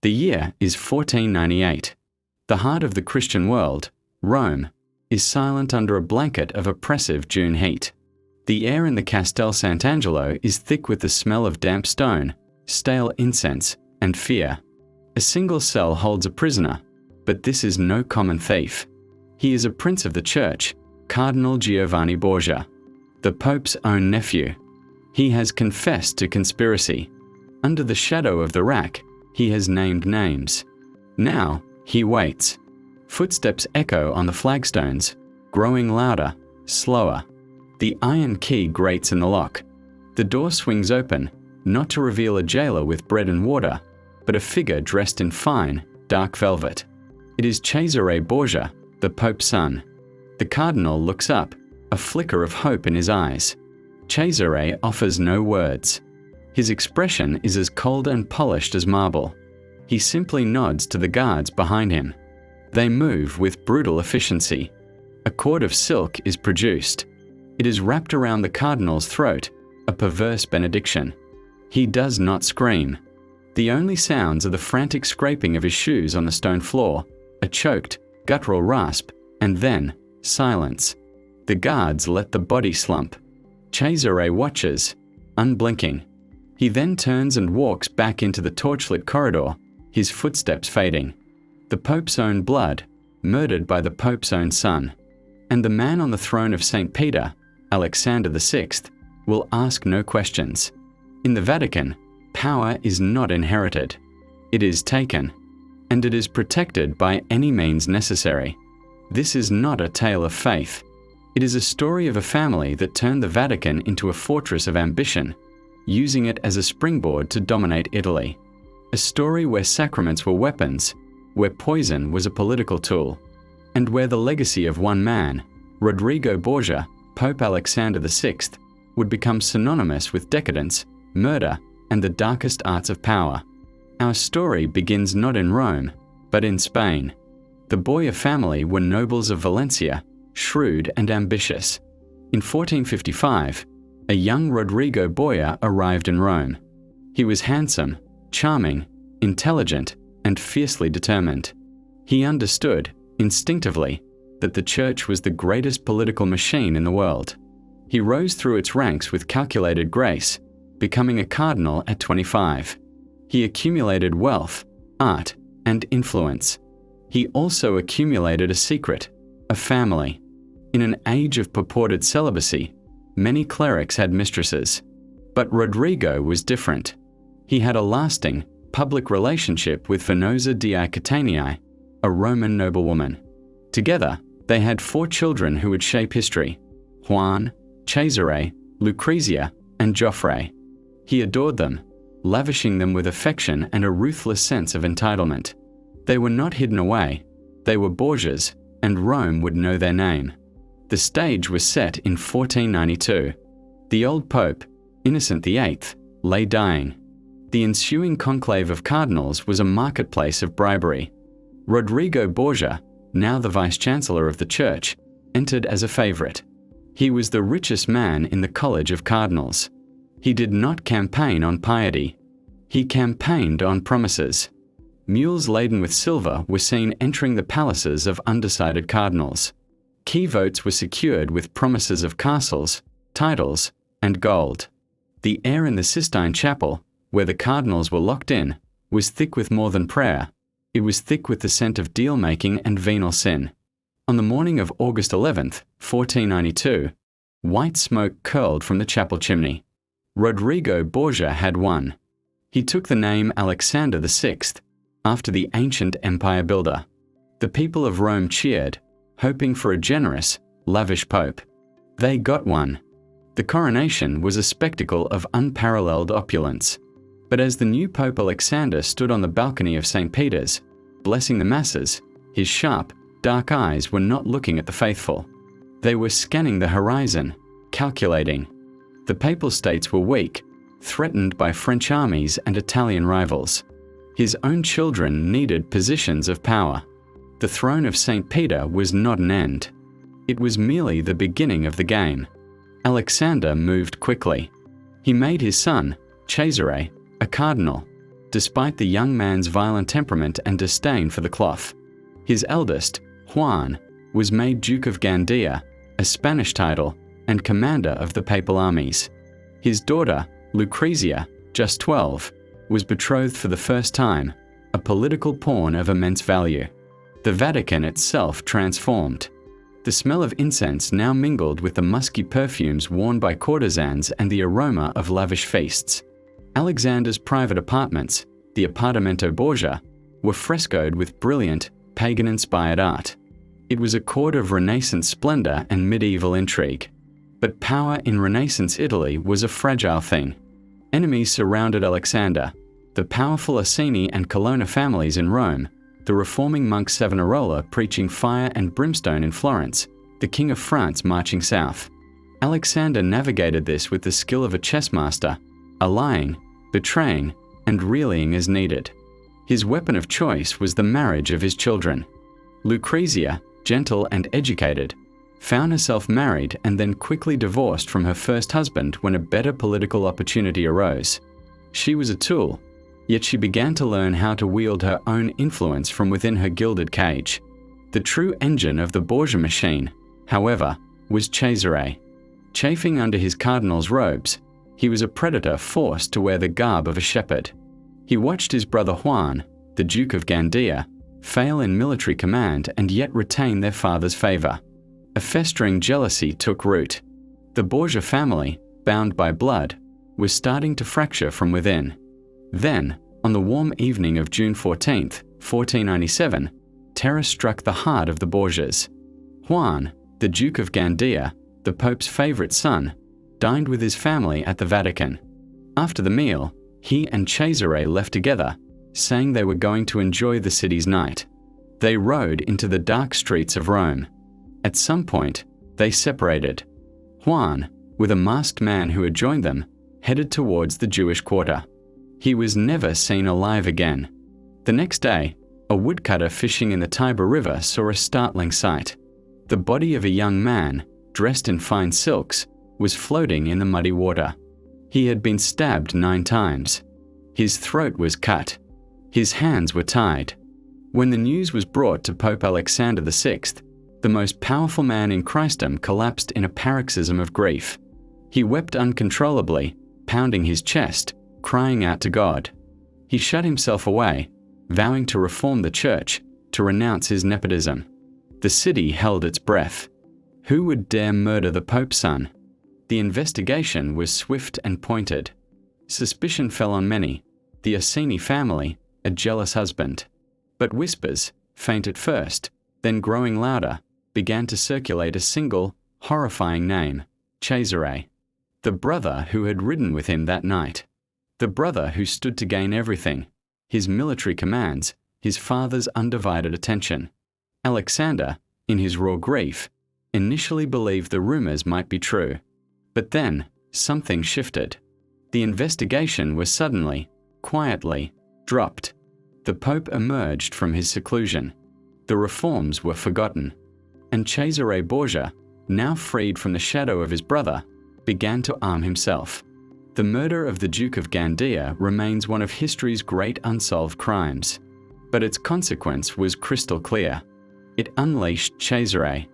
The year is 1498. The heart of the Christian world, Rome, is silent under a blanket of oppressive June heat. The air in the Castel Sant'Angelo is thick with the smell of damp stone, stale incense, and fear. A single cell holds a prisoner, but this is no common thief. He is a prince of the church, Cardinal Giovanni Borgia, the Pope's own nephew. He has confessed to conspiracy. Under the shadow of the rack, he has named names. Now, he waits. Footsteps echo on the flagstones, growing louder, slower. The iron key grates in the lock. The door swings open, not to reveal a jailer with bread and water, but a figure dressed in fine, dark velvet. It is Cesare Borgia, the Pope's son. The cardinal looks up, a flicker of hope in his eyes. Cesare offers no words. His expression is as cold and polished as marble. He simply nods to the guards behind him. They move with brutal efficiency. A cord of silk is produced. It is wrapped around the cardinal's throat, a perverse benediction. He does not scream. The only sounds are the frantic scraping of his shoes on the stone floor, a choked, guttural rasp, and then silence. The guards let the body slump. Cesare watches, unblinking. He then turns and walks back into the torchlit corridor, his footsteps fading. The Pope's own blood, murdered by the Pope's own son. And the man on the throne of St. Peter, Alexander VI, will ask no questions. In the Vatican, power is not inherited. It is taken, and it is protected by any means necessary. This is not a tale of faith. It is a story of a family that turned the Vatican into a fortress of ambition, using it as a springboard to dominate Italy. A story where sacraments were weapons, where poison was a political tool, and where the legacy of one man, Rodrigo Borgia, Pope Alexander VI, would become synonymous with decadence, murder, and the darkest arts of power. Our story begins not in Rome, but in Spain. The Borgia family were nobles of Valencia, shrewd and ambitious. In 1455, a young Rodrigo Borgia arrived in Rome. He was handsome, charming, intelligent, and fiercely determined. He understood, instinctively, that the church was the greatest political machine in the world. He rose through its ranks with calculated grace, becoming a cardinal at 25. He accumulated wealth, art, and influence. He also accumulated a secret, a family. In an age of purported celibacy, many clerics had mistresses. But Rodrigo was different. He had a lasting, public relationship with Venosa dei Catanii, a Roman noblewoman. Together, they had 4 children who would shape history: Juan, Cesare, Lucrezia, and Joffre. He adored them, lavishing them with affection and a ruthless sense of entitlement. They were not hidden away. They were Borgias, and Rome would know their name. The stage was set in 1492. The old Pope, Innocent VIII, lay dying. The ensuing conclave of cardinals was a marketplace of bribery. Rodrigo Borgia, now the vice-chancellor of the church, entered as a favorite. He was the richest man in the College of Cardinals. He did not campaign on piety. He campaigned on promises. Mules laden with silver were seen entering the palaces of undecided cardinals. Key votes were secured with promises of castles, titles, and gold. The air in the Sistine Chapel, where the cardinals were locked in, was thick with more than prayer. It was thick with the scent of deal-making and venal sin. On the morning of August 11th, 1492, white smoke curled from the chapel chimney. Rodrigo Borgia had won. He took the name Alexander VI, after the ancient empire builder. The people of Rome cheered, hoping for a generous, lavish pope. They got one. The coronation was a spectacle of unparalleled opulence. But as the new Pope Alexander stood on the balcony of St. Peter's, blessing the masses, his sharp, dark eyes were not looking at the faithful. They were scanning the horizon, calculating. The Papal States were weak, threatened by French armies and Italian rivals. His own children needed positions of power. The throne of St. Peter was not an end. It was merely the beginning of the game. Alexander moved quickly. He made his son, Cesare, a cardinal. despite the young man's violent temperament and disdain for the cloth. His eldest, Juan, was made Duke of Gandia, a Spanish title, and commander of the papal armies. His daughter, Lucrezia, just 12, was betrothed for the first time, a political pawn of immense value. The Vatican itself transformed. The smell of incense now mingled with the musky perfumes worn by courtesans and the aroma of lavish feasts. Alexander's private apartments, the Appartamento Borgia, were frescoed with brilliant, pagan-inspired art. It was a court of Renaissance splendor and medieval intrigue. But power in Renaissance Italy was a fragile thing. Enemies surrounded Alexander: the powerful Orsini and Colonna families in Rome, the reforming monk Savonarola preaching fire and brimstone in Florence, the King of France marching south. Alexander navigated this with the skill of a chess master, allying, betraying, and rallying as needed. His weapon of choice was the marriage of his children. Lucrezia, gentle and educated, found herself married and then quickly divorced from her first husband when a better political opportunity arose. She was a tool, yet she began to learn how to wield her own influence from within her gilded cage. The true engine of the Borgia machine, however, was Cesare. Chafing under his cardinal's robes, he was a predator forced to wear the garb of a shepherd. He watched his brother Juan, the Duke of Gandia, fail in military command and yet retain their father's favor. A festering jealousy took root. The Borgia family, bound by blood, was starting to fracture from within. Then, on the warm evening of June 14, 1497, terror struck the heart of the Borgias. Juan, the Duke of Gandia, the Pope's favorite son, dined with his family at the Vatican. After the meal, he and Cesare left together, saying they were going to enjoy the city's night. They rode into the dark streets of Rome. At some point, they separated. Juan, with a masked man who had joined them, headed towards the Jewish quarter. He was never seen alive again. The next day, a woodcutter fishing in the Tiber River saw a startling sight. The body of a young man, dressed in fine silks, was floating in the muddy water. He had been stabbed 9 times. His throat was cut. His hands were tied. When the news was brought to Pope Alexander VI, the most powerful man in Christendom collapsed in a paroxysm of grief. He wept uncontrollably, pounding his chest, crying out to God. He shut himself away, vowing to reform the church, to renounce his nepotism. The city held its breath. Who would dare murder the Pope's son? The investigation was swift and pointed. Suspicion fell on many: the Orsini family, a jealous husband. But whispers, faint at first, then growing louder, began to circulate a single, horrifying name: Cesare. The brother who had ridden with him that night. The brother who stood to gain everything: his military commands, his father's undivided attention. Alexander, in his raw grief, initially believed the rumors might be true. But then, something shifted. The investigation was suddenly, quietly, dropped. The Pope emerged from his seclusion. The reforms were forgotten. And Cesare Borgia, now freed from the shadow of his brother, began to arm himself. The murder of the Duke of Gandia remains one of history's great unsolved crimes. But its consequence was crystal clear. It unleashed Cesare.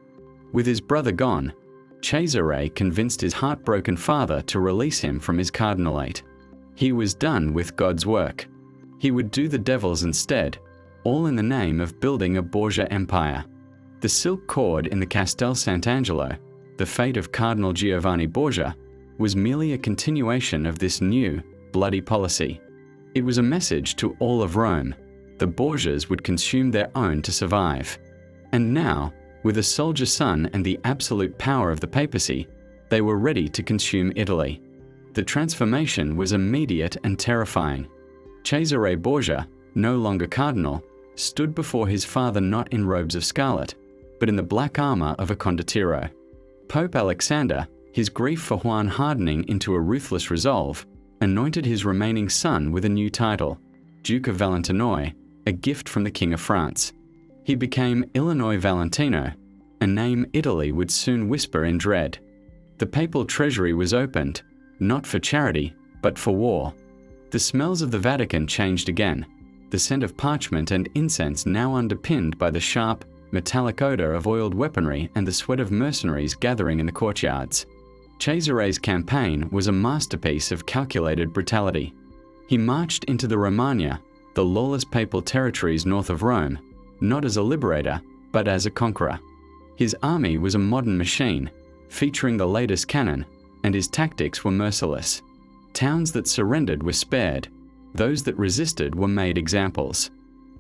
With his brother gone, Cesare convinced his heartbroken father to release him from his cardinalate. He was done with God's work. He would do the devil's instead, all in the name of building a Borgia empire. The silk cord in the Castel Sant'Angelo, the fate of Cardinal Giovanni Borgia, was merely a continuation of this new, bloody policy. It was a message to all of Rome: the Borgias would consume their own to survive. And now, with a soldier son and the absolute power of the papacy, they were ready to consume Italy. The transformation was immediate and terrifying. Cesare Borgia, no longer cardinal, stood before his father not in robes of scarlet, but in the black armor of a condottiero. Pope Alexander, his grief for Juan hardening into a ruthless resolve, anointed his remaining son with a new title, Duke of Valentinois, a gift from the King of France. He became Illinois Valentino, a name Italy would soon whisper in dread. The papal treasury was opened, not for charity, but for war. The smells of the Vatican changed again, the scent of parchment and incense now underpinned by the sharp, metallic odor of oiled weaponry and the sweat of mercenaries gathering in the courtyards. Cesare's campaign was a masterpiece of calculated brutality. He marched into the Romagna, the lawless papal territories north of Rome, not as a liberator, but as a conqueror. His army was a modern machine, featuring the latest cannon, and his tactics were merciless. Towns that surrendered were spared. Those that resisted were made examples.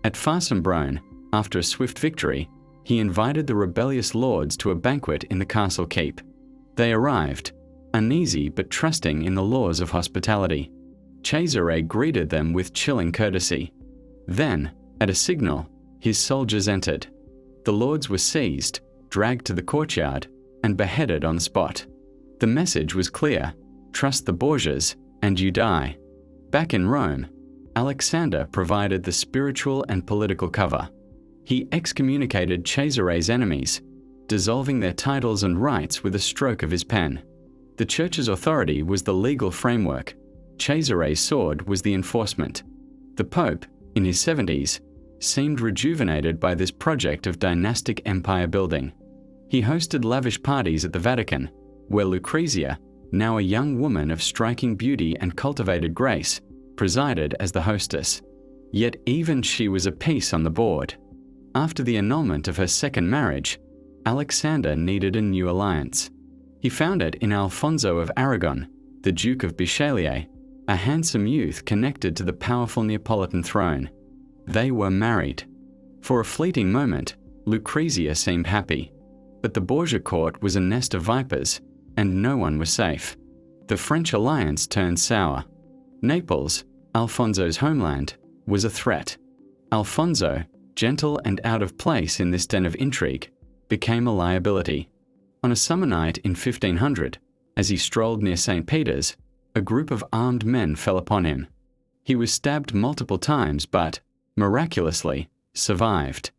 At Farsumbrone, after a swift victory, he invited the rebellious lords to a banquet in the castle keep. They arrived, uneasy but trusting in the laws of hospitality. Cesare greeted them with chilling courtesy. Then, at a signal, his soldiers entered. The lords were seized, dragged to the courtyard, and beheaded on the spot. The message was clear: trust the Borgias, and you die. Back in Rome, Alexander provided the spiritual and political cover. He excommunicated Cesare's enemies, dissolving their titles and rights with a stroke of his pen. The church's authority was the legal framework. Cesare's sword was the enforcement. The Pope, in his 70s, seemed rejuvenated by this project of dynastic empire building. He hosted lavish parties at the Vatican, where Lucrezia, now a young woman of striking beauty and cultivated grace, presided as the hostess. Yet even she was a piece on the board. After the annulment of her second marriage, Alexander needed a new alliance. He found it in Alfonso of Aragon, the Duke of Bisceglie, a handsome youth connected to the powerful Neapolitan throne. They were married. For a fleeting moment, Lucrezia seemed happy. But the Borgia court was a nest of vipers, and no one was safe. The French alliance turned sour. Naples, Alfonso's homeland, was a threat. Alfonso, gentle and out of place in this den of intrigue, became a liability. On a summer night in 1500, as he strolled near St. Peter's, a group of armed men fell upon him. He was stabbed multiple times but, miraculously, survived.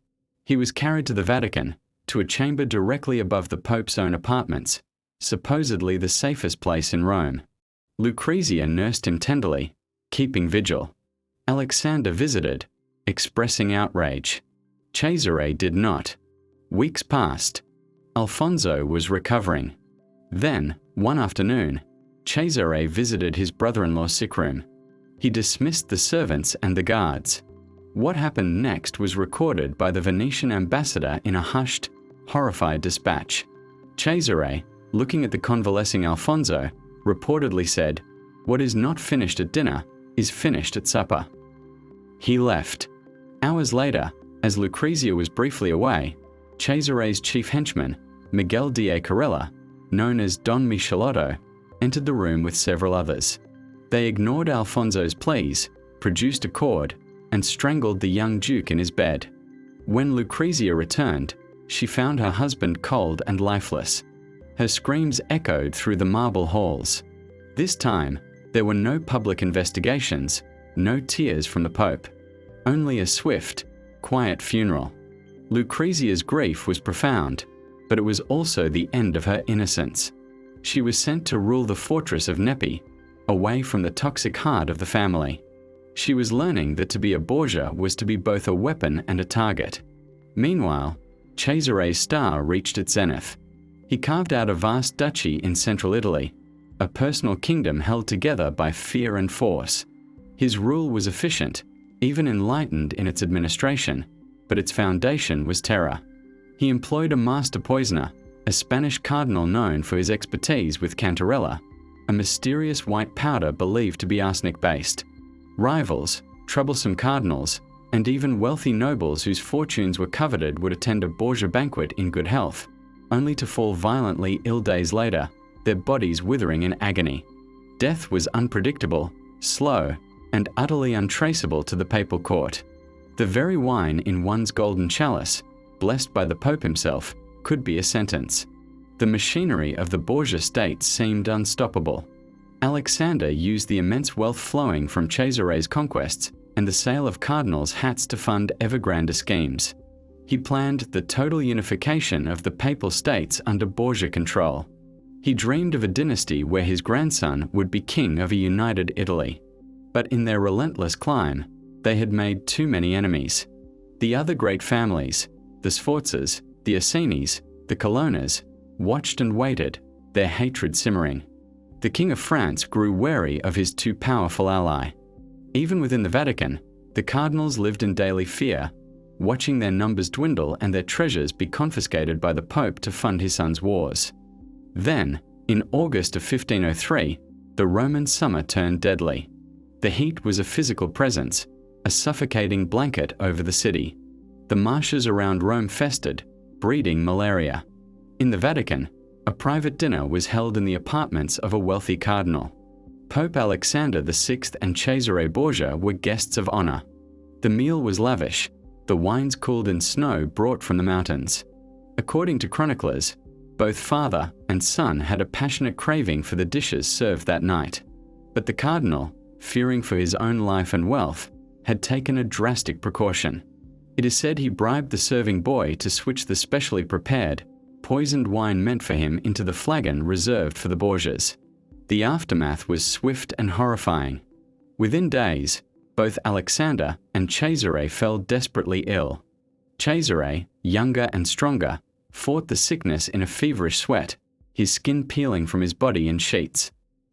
He was carried to the Vatican, to a chamber directly above the Pope's own apartments, supposedly the safest place in Rome. Lucrezia nursed him tenderly, keeping vigil. Alexander visited, expressing outrage. Cesare did not. Weeks passed. Alfonso was recovering. Then, one afternoon, Cesare visited his brother-in-law's sick room. He dismissed the servants and the guards. What happened next was recorded by the Venetian ambassador in a hushed, horrified dispatch. Cesare, looking at the convalescing Alfonso, reportedly said, "What is not finished at dinner is finished at supper." He left. Hours later, as Lucrezia was briefly away, Cesare's chief henchman, Miguel de Carella, known as Don Michelotto, entered the room with several others. They ignored Alfonso's pleas, produced a cord, and strangled the young duke in his bed. When Lucrezia returned, she found her husband cold and lifeless. Her screams echoed through the marble halls. This time, there were no public investigations, no tears from the Pope, only a swift, quiet funeral. Lucrezia's grief was profound, but it was also the end of her innocence. She was sent to rule the fortress of Nepi, away from the toxic heart of the family. She was learning that to be a Borgia was to be both a weapon and a target. Meanwhile, Cesare's star reached its zenith. He carved out a vast duchy in central Italy, a personal kingdom held together by fear and force. His rule was efficient, even enlightened in its administration, but its foundation was terror. He employed a master poisoner, a Spanish cardinal known for his expertise with cantarella, a mysterious white powder believed to be arsenic-based. Rivals, troublesome cardinals, and even wealthy nobles whose fortunes were coveted would attend a Borgia banquet in good health, only to fall violently ill days later, their bodies withering in agony. Death was unpredictable, slow, and utterly untraceable to the papal court. The very wine in one's golden chalice, blessed by the Pope himself, could be a sentence. The machinery of the Borgia state seemed unstoppable. Alexander used the immense wealth flowing from Cesare's conquests and the sale of cardinals' hats to fund ever grander schemes. He planned the total unification of the papal states under Borgia control. He dreamed of a dynasty where his grandson would be king of a united Italy. But in their relentless climb, they had made too many enemies. The other great families, the Sforzas, the Orsini's, the Colonnas, watched and waited, their hatred simmering. The King of France grew wary of his too powerful ally. Even within the Vatican, the cardinals lived in daily fear, watching their numbers dwindle and their treasures be confiscated by the Pope to fund his son's wars. Then, in August of 1503, the Roman summer turned deadly. The heat was a physical presence, a suffocating blanket over the city. The marshes around Rome festered, breeding malaria. In the Vatican, a private dinner was held in the apartments of a wealthy cardinal. Pope Alexander VI and Cesare Borgia were guests of honor. The meal was lavish, the wines cooled in snow brought from the mountains. According to chroniclers, both father and son had a passionate craving for the dishes served that night. But the cardinal, fearing for his own life and wealth, had taken a drastic precaution. It is said he bribed the serving boy to switch the specially prepared, poisoned wine meant for him into the flagon reserved for the Borgias. The aftermath was swift and horrifying. Within days, both Alexander and Cesare fell desperately ill. Cesare, younger and stronger, fought the sickness in a feverish sweat, his skin peeling from his body in sheets.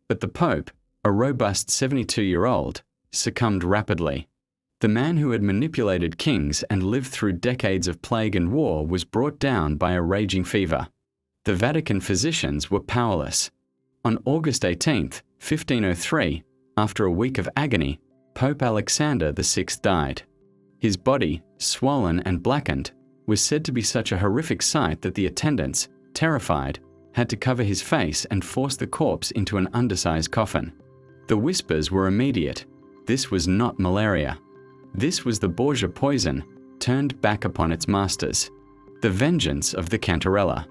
But the Pope, a robust 72-year-old, succumbed rapidly. The man who had manipulated kings and lived through decades of plague and war was brought down by a raging fever. The Vatican physicians were powerless. On August 18, 1503, after a week of agony, Pope Alexander VI died. His body, swollen and blackened, was said to be such a horrific sight that the attendants, terrified, had to cover his face and force the corpse into an undersized coffin. The whispers were immediate. This was not malaria. This was the Borgia poison, turned back upon its masters. The vengeance of the Cantarella.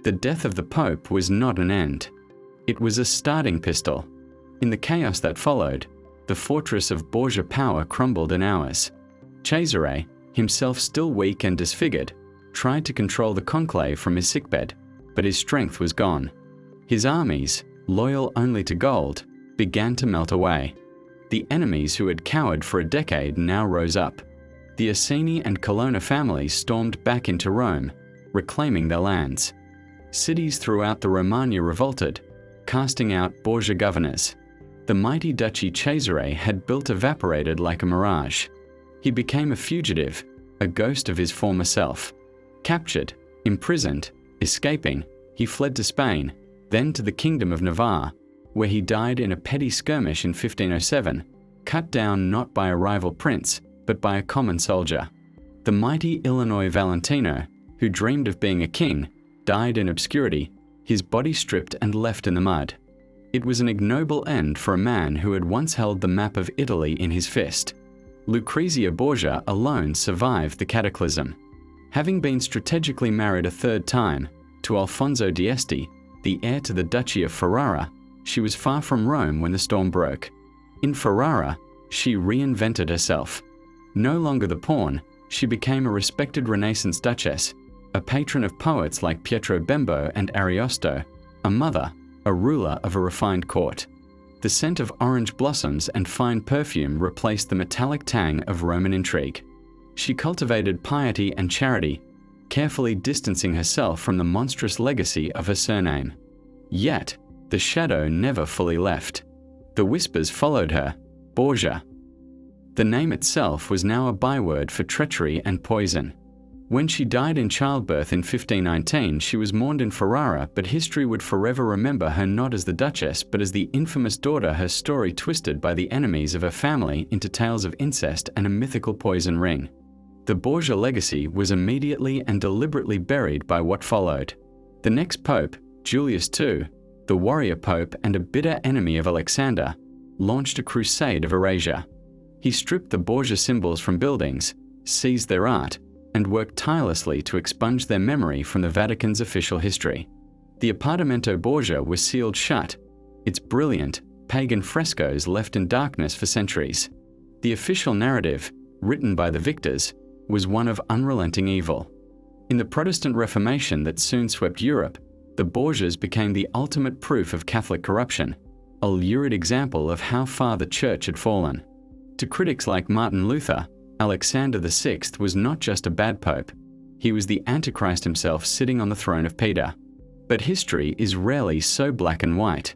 The death of the Pope was not an end. It was a starting pistol. In the chaos that followed, the fortress of Borgia power crumbled in hours. Cesare, himself still weak and disfigured, tried to control the conclave from his sickbed, but his strength was gone. His armies, loyal only to gold, began to melt away. The enemies who had cowered for a decade now rose up. The Orsini and Colonna families stormed back into Rome, reclaiming their lands. Cities throughout the Romagna revolted, casting out Borgia governors. The mighty duchy Cesare had built evaporated like a mirage. He became a fugitive, a ghost of his former self. Captured, imprisoned, escaping, he fled to Spain, then to the Kingdom of Navarre, where he died in a petty skirmish in 1507, cut down not by a rival prince, but by a common soldier. The mighty Illinois Valentino, who dreamed of being a king, died in obscurity, his body stripped and left in the mud. It was an ignoble end for a man who had once held the map of Italy in his fist. Lucrezia Borgia alone survived the cataclysm. Having been strategically married a third time, to Alfonso d'Este, the heir to the Duchy of Ferrara, she was far from Rome when the storm broke. In Ferrara, she reinvented herself. No longer the pawn, she became a respected Renaissance duchess, a patron of poets like Pietro Bembo and Ariosto, a mother, a ruler of a refined court. The scent of orange blossoms and fine perfume replaced the metallic tang of Roman intrigue. She cultivated piety and charity, carefully distancing herself from the monstrous legacy of her surname. Yet, the shadow never fully left. The whispers followed her, Borgia. The name itself was now a byword for treachery and poison. When she died in childbirth in 1519, she was mourned in Ferrara, but history would forever remember her not as the Duchess, but as the infamous daughter her story twisted by the enemies of her family into tales of incest and a mythical poison ring. The Borgia legacy was immediately and deliberately buried by what followed. The next pope, Julius II, the warrior pope and a bitter enemy of Alexander, launched a crusade of erasure. He stripped the Borgia symbols from buildings, seized their art, and worked tirelessly to expunge their memory from the Vatican's official history. The Appartamento Borgia was sealed shut, its brilliant, pagan frescoes left in darkness for centuries. The official narrative, written by the victors, was one of unrelenting evil. In the Protestant Reformation that soon swept Europe, the Borgias became the ultimate proof of Catholic corruption. a lurid example of how far the Church had fallen. To critics like Martin Luther, Alexander VI was not just a bad pope. He was the Antichrist himself sitting on the throne of Peter. But history is rarely so black and white.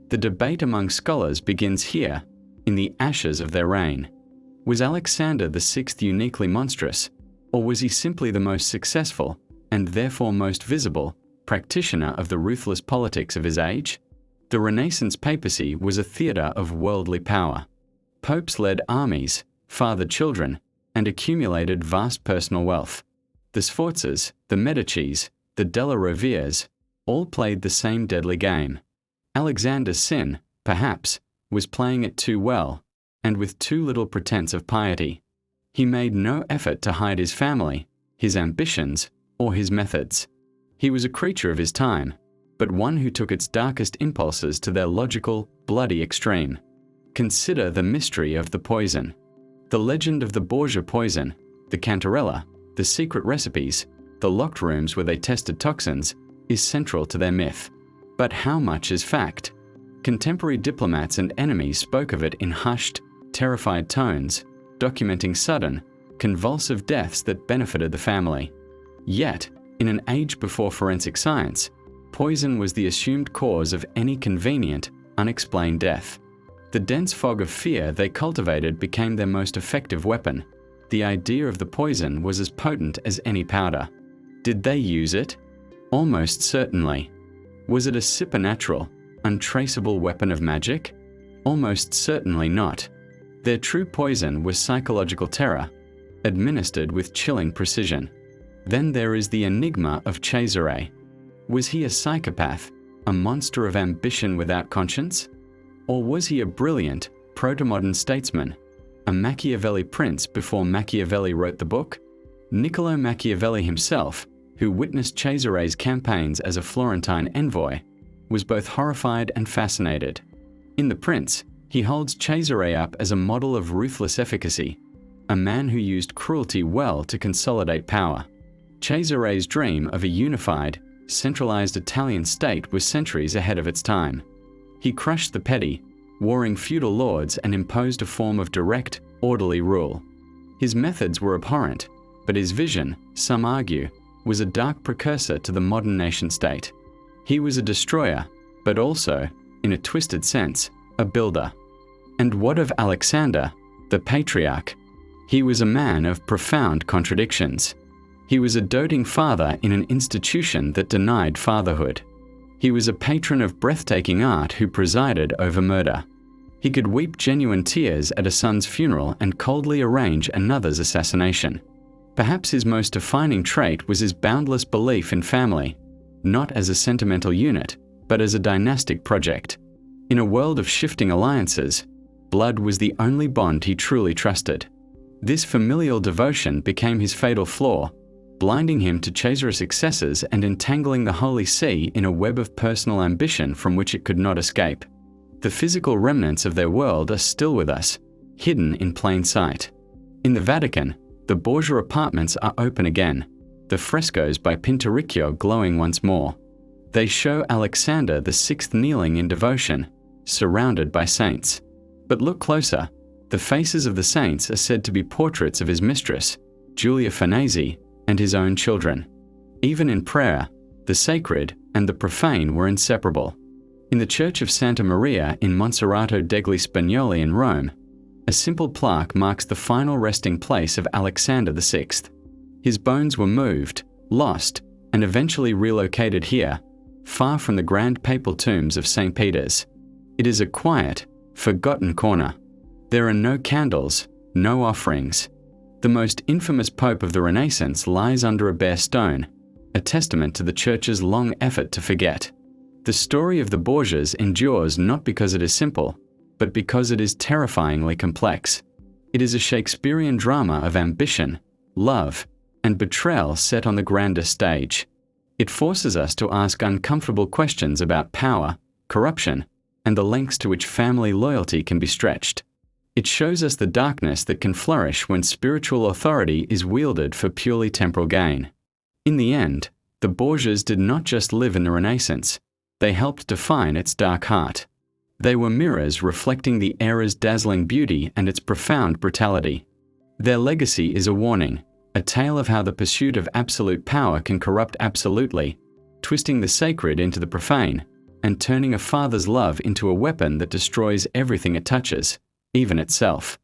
The debate among scholars begins here, in the ashes of their reign. Was Alexander VI uniquely monstrous, or was he simply the most successful, and therefore most visible, practitioner of the ruthless politics of his age? The Renaissance papacy was a theatre of worldly power. Popes led armies, fathered children, and accumulated vast personal wealth. The Sforzas, the Medicis, the Della Roveres, all played the same deadly game. Alexander's sin, perhaps, was playing it too well, and with too little pretense of piety. He made no effort to hide his family, his ambitions, or his methods. He was a creature of his time, but one who took its darkest impulses to their logical, bloody extreme. Consider the mystery of the poison. The legend of the Borgia poison, the cantarella, the secret recipes, the locked rooms where they tested toxins, is central to their myth. But how much is fact? Contemporary diplomats and enemies spoke of it in hushed, terrified tones, documenting sudden, convulsive deaths that benefited the family. Yet, in an age before forensic science, poison was the assumed cause of any convenient, unexplained death. The dense fog of fear they cultivated became their most effective weapon. The idea of the poison was as potent as any powder. Did they use it? Almost certainly. Was it a supernatural, untraceable weapon of magic? Almost certainly not. Their true poison was psychological terror, administered with chilling precision. Then there is the enigma of Cesare. Was he a psychopath, a monster of ambition without conscience? Or was he a brilliant, proto-modern statesman, a Machiavelli prince before Machiavelli wrote the book? Niccolo Machiavelli himself, who witnessed Cesare's campaigns as a Florentine envoy, was both horrified and fascinated. In The Prince, he holds Cesare up as a model of ruthless efficacy, a man who used cruelty well to consolidate power. Cesare's dream of a unified, centralized Italian state was centuries ahead of its time. He crushed the petty, warring feudal lords and imposed a form of direct, orderly rule. His methods were abhorrent, but his vision, some argue, was a dark precursor to the modern nation-state. He was a destroyer, but also, in a twisted sense, a builder. And what of Alexander, the patriarch? He was a man of profound contradictions. He was a doting father in an institution that denied fatherhood. He was a patron of breathtaking art who presided over murder. He could weep genuine tears at a son's funeral and coldly arrange another's assassination. Perhaps his most defining trait was his boundless belief in family, not as a sentimental unit, but as a dynastic project. In a world of shifting alliances, blood was the only bond he truly trusted. This familial devotion became his fatal flaw, blinding him to Cesare's successes and entangling the Holy See in a web of personal ambition from which it could not escape. The physical remnants of their world are still with us, hidden in plain sight. In the Vatican, the Borgia apartments are open again, the frescoes by Pinturicchio glowing once more. They show Alexander VI kneeling in devotion, surrounded by saints. But look closer. The faces of the saints are said to be portraits of his mistress, Julia Farnese, and his own children. Even in prayer, the sacred and the profane were inseparable. In the Church of Santa Maria in Monserrato degli Spagnoli in Rome, a simple plaque marks the final resting place of Alexander VI. His bones were moved, lost, and eventually relocated here, far from the grand papal tombs of St. Peter's. It is a quiet, forgotten corner. There are no candles, no offerings. The most infamous pope of the Renaissance lies under a bare stone, a testament to the Church's long effort to forget. The story of the Borgias endures not because it is simple, but because it is terrifyingly complex. It is a Shakespearean drama of ambition, love, and betrayal set on the grandest stage. It forces us to ask uncomfortable questions about power, corruption, and the lengths to which family loyalty can be stretched. It shows us the darkness that can flourish when spiritual authority is wielded for purely temporal gain. In the end, the Borgias did not just live in the Renaissance, they helped define its dark heart. They were mirrors reflecting the era's dazzling beauty and its profound brutality. Their legacy is a warning, a tale of how the pursuit of absolute power can corrupt absolutely, twisting the sacred into the profane, and turning a father's love into a weapon that destroys everything it touches, even itself.